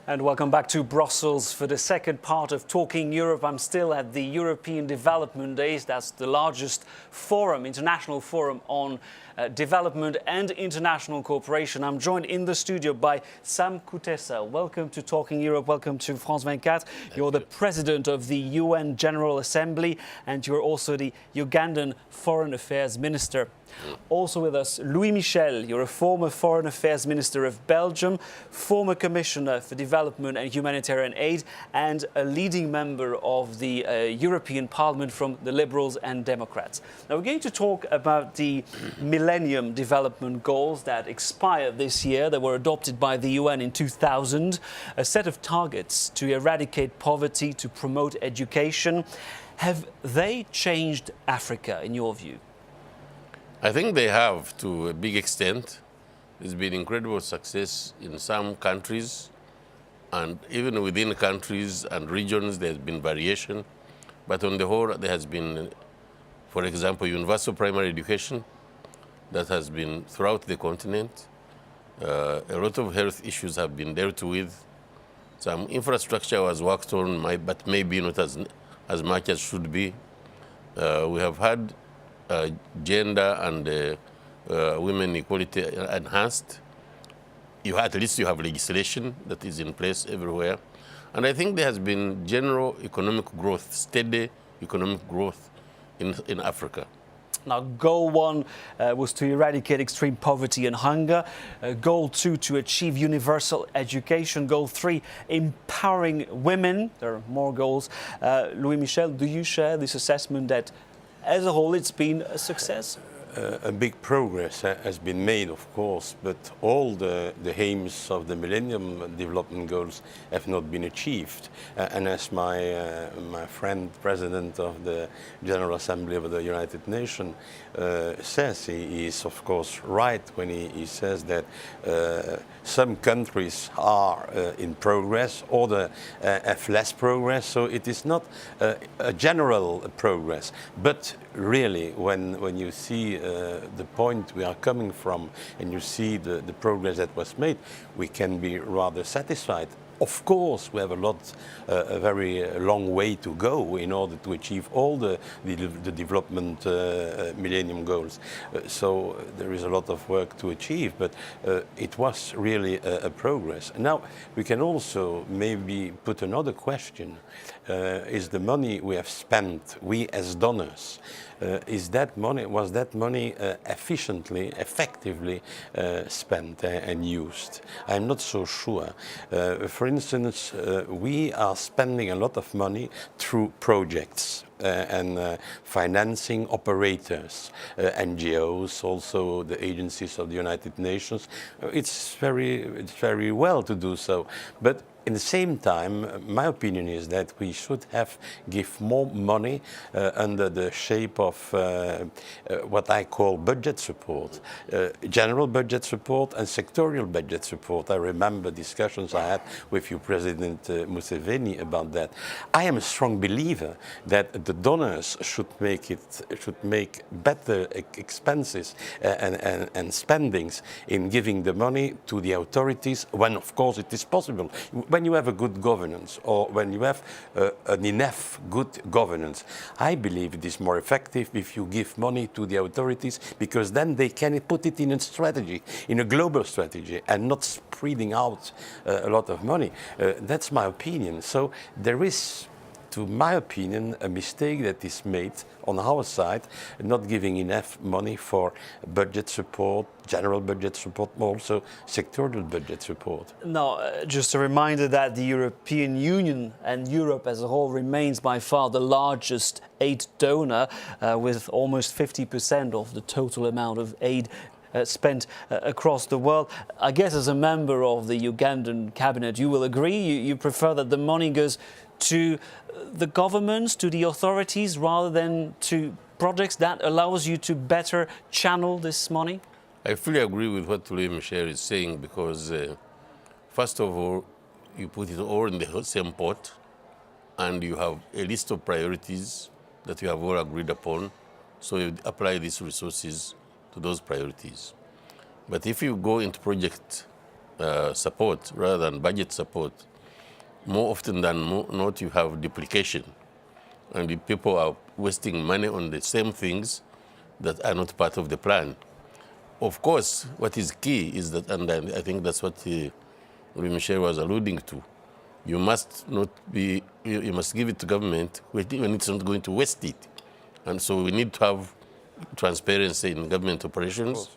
And welcome back to Brussels for the second part of Talking Europe. I'm still at the European Development Days. That's the largest forum, international forum on development and international cooperation. I'm joined in the studio by Sam Kutesa. Welcome to Talking Europe. Welcome to France 24. You're the president of the UN General Assembly and you're also the Ugandan Foreign Affairs Minister. Also with us, Louis Michel. You're a former Foreign Affairs Minister of Belgium, former Commissioner for Development and Humanitarian Aid, and a leading member of the European Parliament from the Liberals and Democrats. Now we're going to talk about the Millennium Development Goals that expired this year, that were adopted by the UN in 2000, a set of targets to eradicate poverty, to promote education. Have they changed Africa, in your view? I think they have, to a big extent. There's been incredible success in some countries, and even within countries and regions there's been variation. But on the whole, there has been, for example, universal primary education that has been throughout the continent. A lot of health issues have been dealt with. Some infrastructure was worked on, but maybe not as much as should be. We have had gender and women equality enhanced. At least you have legislation that is in place everywhere. And I think there has been general economic growth, steady economic growth in Africa. Now, Goal 1 was to eradicate extreme poverty and hunger. Goal 2, to achieve universal education. Goal 3, empowering women. There are more goals. Louis Michel, do you share this assessment that as a whole, it's been a success? A big progress has been made, of course, but all the aims of the Millennium Development Goals have not been achieved. And as my friend, President of the General Assembly of the United Nations, says, he is of course right when he says that some countries are in progress, others have less progress, so it is not a general progress. But really, when you see the point we are coming from and you see the progress that was made, we can be rather satisfied. Of course, we have a very long way to go in order to achieve all the development Millennium Goals. So there is a lot of work to achieve, but it was really a progress. Now, we can also maybe put another question. Is the money we have spent, we as donors, was that money efficiently, effectively spent and used? I'm not so sure. For instance, we are spending a lot of money through projects and financing operators, NGOs, also the agencies of the United Nations. It's very well to do so, but in the same time, my opinion is that we should give more money under the shape of what I call budget support, general budget support and sectorial budget support. I remember discussions I had with you, President Museveni, about that. I am a strong believer that the donors should make better expenses and spendings in giving the money to the authorities when, of course, it is possible. When you have a good governance, or when you have an enough good governance, I believe it is more effective if you give money to the authorities, because then they can put it in a strategy, in a global strategy, and not spreading out a lot of money. That's my opinion. So there is, to my opinion, a mistake that is made on our side, not giving enough money for budget support, general budget support, but also sectoral budget support. Now, just a reminder that the European Union and Europe as a whole remains by far the largest aid donor, with almost 50% of the total amount of aid spent across the world. I guess as a member of the Ugandan cabinet, you will agree, you prefer that the money goes to the governments, to the authorities, rather than to projects. That allows you to better channel this money? I fully agree with what Louis Michel is saying, because first of all, you put it all in the same pot and you have a list of priorities that you have all agreed upon, so you apply these resources to those priorities. But if you go into project support rather than budget support, more often than not, you have duplication. And the people are wasting money on the same things that are not part of the plan. Of course, what is key is that, and I think that's what Louis Michel was alluding to, you must not be, you must give it to government when it's not going to waste it. And so we need to have transparency in government operations,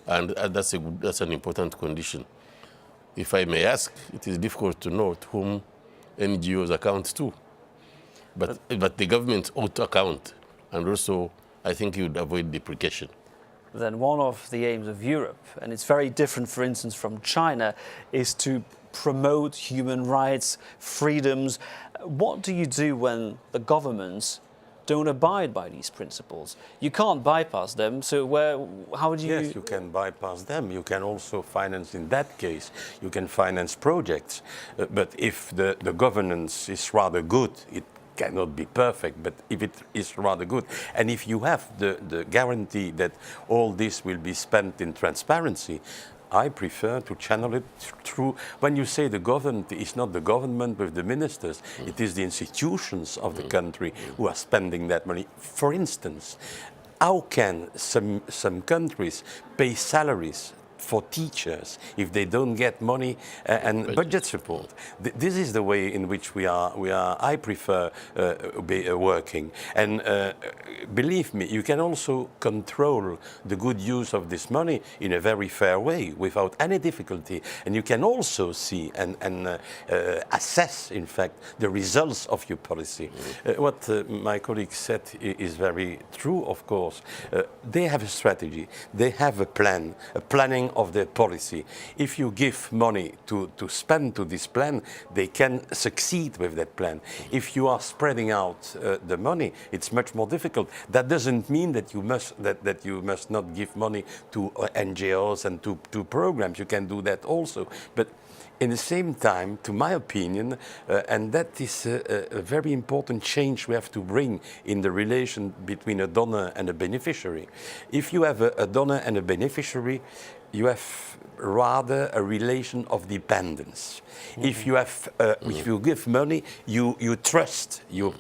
and that's an important condition. If I may ask, it is difficult to know to whom NGOs account to. But the government ought to account, and also I think you would avoid duplication. Then one of the aims of Europe, and it's very different, for instance, from China, is to promote human rights, freedoms. What do you do when the governments don't abide by these principles? You can't bypass them, so how would you... Yes, you can bypass them. You can also finance, in that case, you can finance projects. But if the governance is rather good, it cannot be perfect, but if it is rather good, and if you have the guarantee that all this will be spent in transparency, I prefer to channel it through. When you say the government, it's not the government with the ministers, it is the institutions of the country who are spending that money. For instance, how can some countries pay salaries for teachers if they don't get money and budget support? This is the way in which I prefer working. And believe me, you can also control the good use of this money in a very fair way without any difficulty. And you can also see and assess, in fact, the results of your policy. What my colleague said is very true, of course. They have a strategy, they have a plan, a planning of their policy. If you give money to spend to this plan, they can succeed with that plan. If you are spreading out the money, it's much more difficult. That doesn't mean that you must not give money to NGOs and to programs. You can do that also. But in the same time, to my opinion, and that is a very important change we have to bring in the relation between a donor and a beneficiary. If you have a donor and a beneficiary, you have rather a relation of dependence. If you have, if you give money, you trust you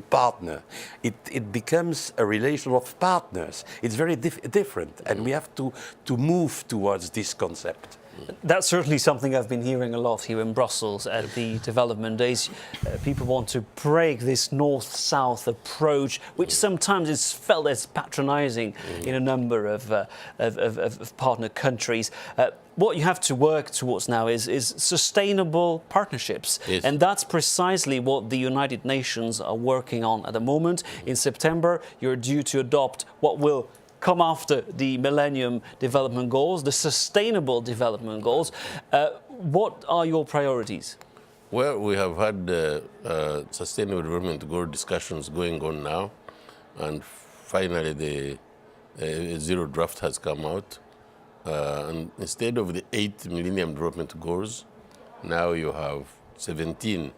partner. It becomes a relation of partners. It's very different, and we have to move towards this concept. That's certainly something I've been hearing a lot here in Brussels at the development days. People want to break this north-south approach, which sometimes is felt as patronizing in a number of partner countries. What you have to work towards now is sustainable partnerships. Yes. And that's precisely what the United Nations are working on at the moment. In September, you're due to adopt what will come after the Millennium Development Goals, the Sustainable Development Goals. What are your priorities? Well, we have had Sustainable Development Goal discussions going on now, and finally the zero draft has come out. And instead of the 8 Millennium Development Goals, now you have 17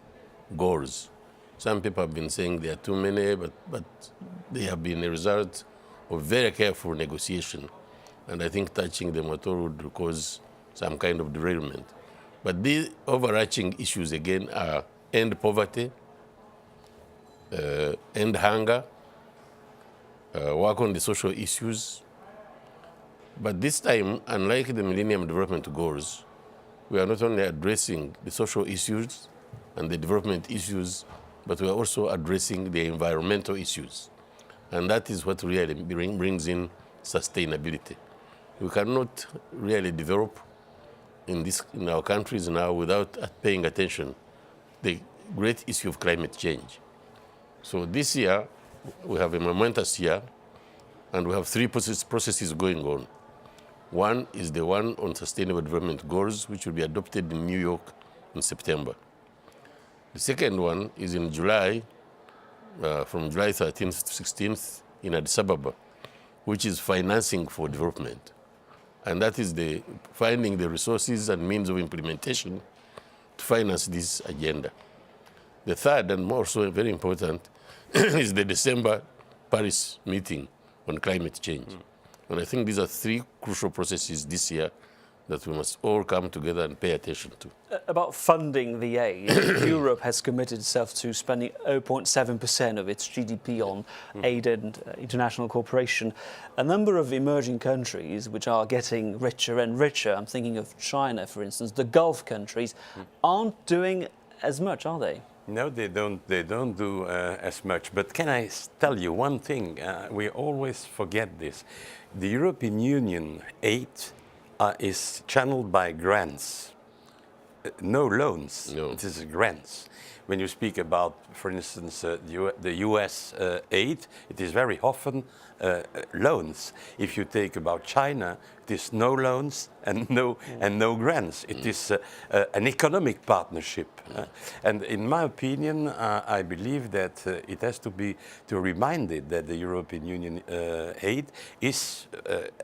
goals. Some people have been saying there are too many, but they have been a result of very careful negotiation. And I think touching them at all would cause some kind of derailment. But these overarching issues, again, are end poverty, end hunger, work on the social issues. But this time, unlike the Millennium Development Goals, we are not only addressing the social issues and the development issues, but we are also addressing the environmental issues. And that is what really brings in sustainability. We cannot really develop in our countries now without paying attention to the great issue of climate change. So this year, we have a momentous year, and we have 3 processes going on. One is the one on Sustainable Development Goals, which will be adopted in New York in September. The second one is in July, from July 13th to 16th in Addis Ababa, which is financing for development. And that is finding the resources and means of implementation to finance this agenda. The third, and also very important, is the December Paris meeting on climate change. And I think these are 3 crucial processes this year that we must all come together and pay attention to. About funding the aid, Europe has committed itself to spending 0.7% of its GDP on aid and international cooperation. A number of emerging countries which are getting richer and richer, I'm thinking of China, for instance, the Gulf countries, aren't doing as much, are they? No, they don't. They don't do as much. But can I tell you one thing? We always forget this. The European Union aid is channeled by grants, no loans. No. It is grants. When you speak about, for instance, the US aid, it is very often loans. If you take about China, it is no loans and no grants. It is an economic partnership. And in my opinion, I believe that it has to be reminded that the European Union aid is,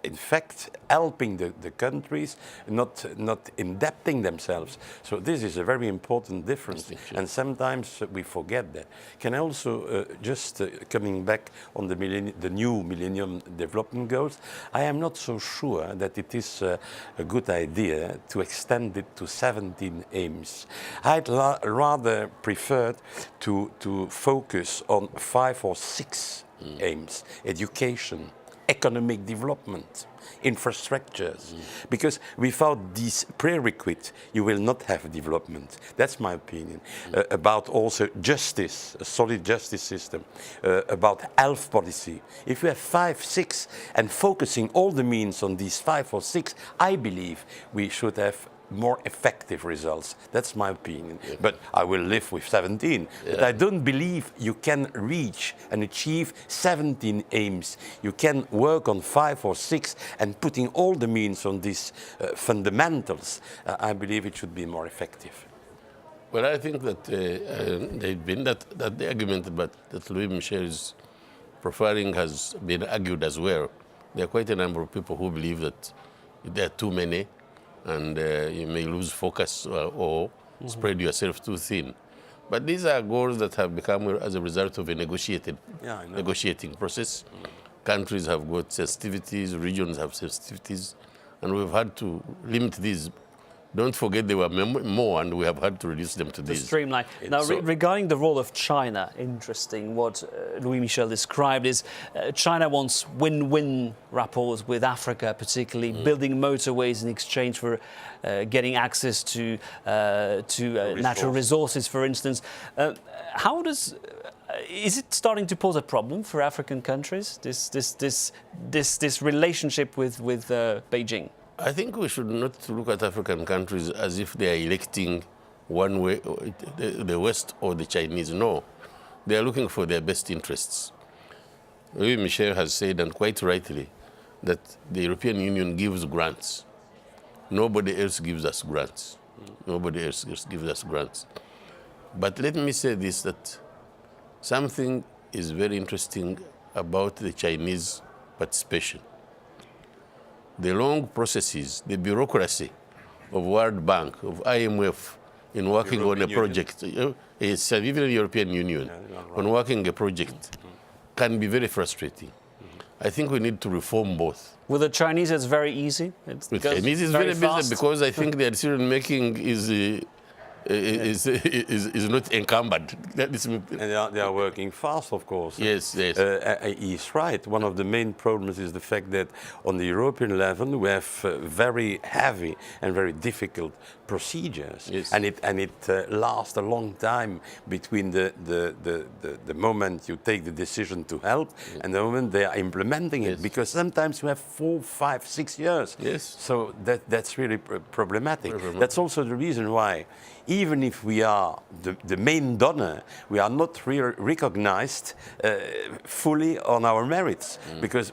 in fact, helping the countries, not indebting themselves. So this is a very important difference, and sometimes we forget that. Can I also just coming back on the new Millennium Development Goals? I am not so sure that it is a good idea to extend it to 17 aims. I'd rather prefer to focus on 5 or 6 aims: education, economic development, infrastructures, because without these prerequisites you will not have development. That's my opinion. About also justice, a solid justice system, about health policy. If you have 5, 6 and focusing all the means on these 5 or 6, I believe we should have more effective results. That's my opinion. Yeah. But I will live with 17. Yeah. But I don't believe you can reach and achieve 17 aims. You can work on 5 or 6 and putting all the means on these fundamentals. I believe it should be more effective. Well, I think that the argument that Louis Michel is preferring has been argued as well. There are quite a number of people who believe that there are too many, and you may lose focus or spread yourself too thin. But these are goals that have become as a result of a negotiating process. Countries have got sensitivities, regions have sensitivities, and we've had to limit these. Don't forget there were more, and we have had to reduce them to these. Streamline. Now, regarding the role of China, interesting. What Louis Michel described is China wants win-win rapports with Africa, particularly building motorways in exchange for getting access to natural resources, for instance. Is it starting to pose a problem for African countries? This relationship with Beijing? I think we should not look at African countries as if they are electing one way, the West or the Chinese. No, they are looking for their best interests. Louis Michel has said, and quite rightly, that the European Union gives grants. Nobody else gives us grants. Nobody else gives us grants. But let me say this, that something is very interesting about the Chinese participation. The long processes, the bureaucracy of World Bank, of IMF in working on a project, it's even the European Union, on working a project can be very frustrating. I think we need to reform both. With the Chinese, it's very easy. With Chinese, it's very busy because I think their decision making is not encumbered. And they are working fast, of course. Yes, yes. He's right. One of the main problems is the fact that on the European level we have very heavy and very difficult procedures, yes. and it lasts a long time between the moment you take the decision to help and the moment they are implementing it, because sometimes you have 4, 5, 6 years. Yes. So that's really problematic. That's also the reason why, even if we are the main donor, we are not recognized fully on our merits, because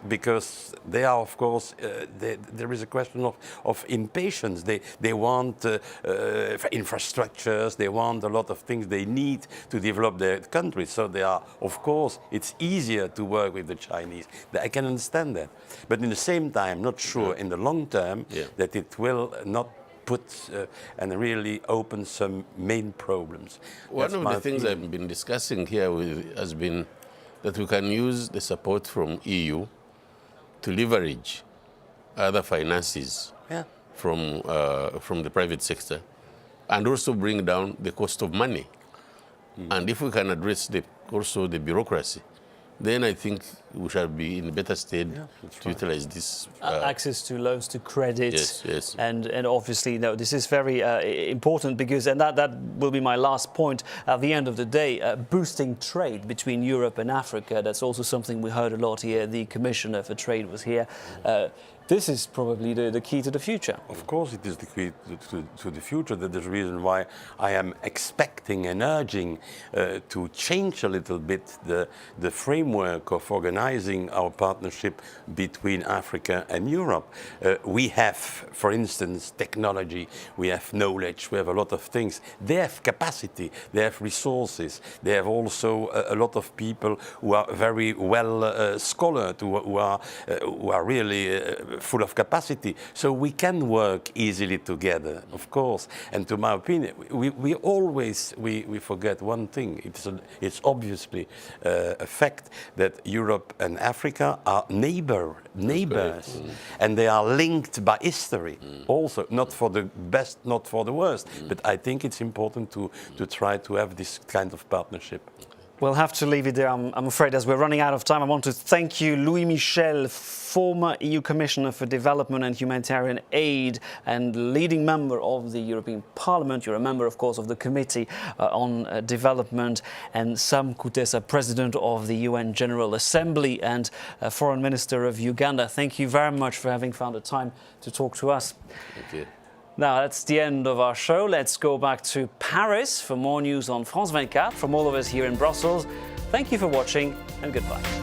they are, of course, there is a question of impatience. They want infrastructures, they want a lot of things they need to develop their country. So they are, of course, it's easier to work with the Chinese. I can understand that. But in the same time, not sure in the long term that it will not put and really open some main problems. One of the things I've been discussing here has been that we can use the support from EU to leverage other finances from the private sector, and also bring down the cost of money. And if we can address also the bureaucracy, then I think we shall be in a better state to utilize this. Access to loans, to credit. Yes. And obviously, no, this is very important because, and that will be my last point, at the end of the day, boosting trade between Europe and Africa. That's also something we heard a lot here. The Commissioner for Trade was here. This is probably the key to the future. Of course it is the key to the future. That is the reason why I am expecting and urging to change a little bit the framework of organizing our partnership between Africa and Europe. We have, for instance, technology, we have knowledge, we have a lot of things. They have capacity, they have resources, they have also a lot of people who are very well scholared, who are really full of capacity, so we can work easily together, of course. And to my opinion, we always forget one thing. It's obviously a fact that Europe and Africa are neighbors, and they are linked by history. Also, not for the best, not for the worst, but I think it's important to try to have this kind of partnership. We'll have to leave it there, I'm afraid, as we're running out of time. I want to thank you, Louis Michel, former EU Commissioner for Development and Humanitarian Aid and leading member of the European Parliament. You're a member, of course, of the Committee on Development, and Sam Kutesa, President of the UN General Assembly and Foreign Minister of Uganda. Thank you very much for having found the time to talk to us. Thank you. Now, that's the end of our show. Let's go back to Paris for more news on France 24 from all of us here in Brussels. Thank you for watching, and goodbye.